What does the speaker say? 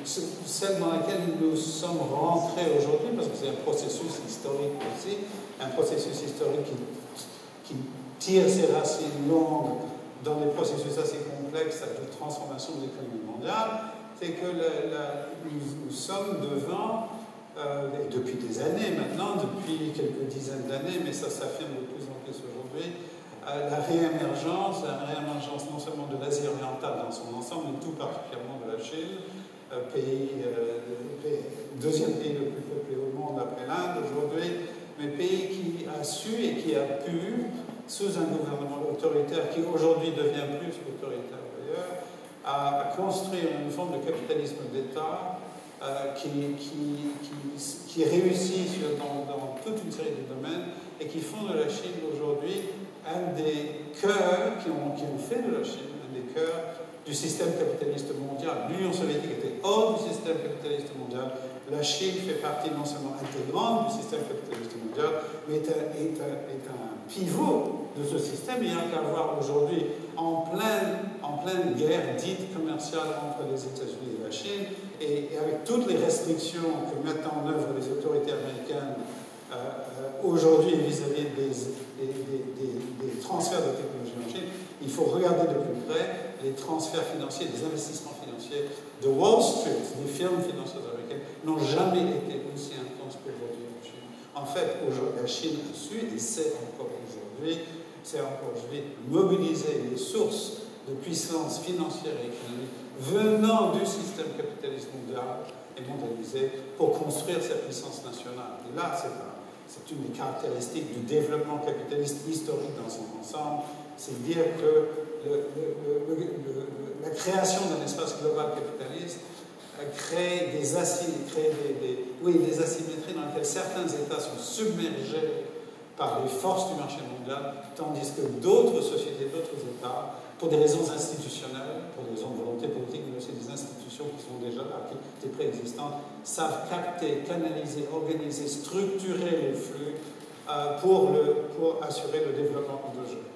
celle dans laquelle nous sommes rentrés aujourd'hui, parce que c'est un processus historique aussi, un processus historique qui tire ses racines longues dans des processus assez complexes de transformation de l'économie mondiale, c'est que nous sommes devant, et depuis des années maintenant, depuis quelques dizaines d'années, mais ça s'affirme de plus en plus aujourd'hui, la réémergence non seulement de l'Asie orientale dans son ensemble, mais tout particulièrement de la Chine, deuxième pays le plus peuplé au monde après l'Inde aujourd'hui, mais pays qui a su et qui a pu, sous un gouvernement autoritaire qui aujourd'hui devient plus autoritaire d'ailleurs, à construire une forme de capitalisme d'État qui réussit dans toute une série de domaines et qui font de la Chine aujourd'hui un des cœurs, qui ont fait de la Chine un des cœurs du système capitaliste mondial. L'Union soviétique était hors du système capitaliste mondial. La Chine fait partie non seulement intégrante du système capitaliste mondial, mais est un pivot de ce système. Il n'y a qu'à voir aujourd'hui, en pleine guerre dite commerciale entre les États-Unis et la Chine, et avec toutes les restrictions que mettent en œuvre les autorités américaines aujourd'hui vis-à-vis des transferts de technologie en Chine, il faut regarder de plus près les transferts financiers, les investissements financiers de Wall Street, des firmes financières américaines, n'ont jamais été aussi intenses qu'aujourd'hui en Chine. En fait, la Chine a su, et sait encore aujourd'hui, mobiliser les sources de puissance financière et économique venant du système capitaliste mondial et mondialisé pour construire sa puissance nationale. Et là, c'est une des caractéristiques du développement capitaliste historique dans son ensemble, c'est dire que la création d'un espace global capitaliste crée des asymétries dans lesquelles certains États sont submergés par les forces du marché mondial, tandis que d'autres sociétés, d'autres États, pour des raisons institutionnelles, pour des raisons de volonté politique, mais aussi des institutions qui sont déjà là, qui étaient préexistantes, savent capter, canaliser, organiser, structurer les flux pour assurer le développement endogène.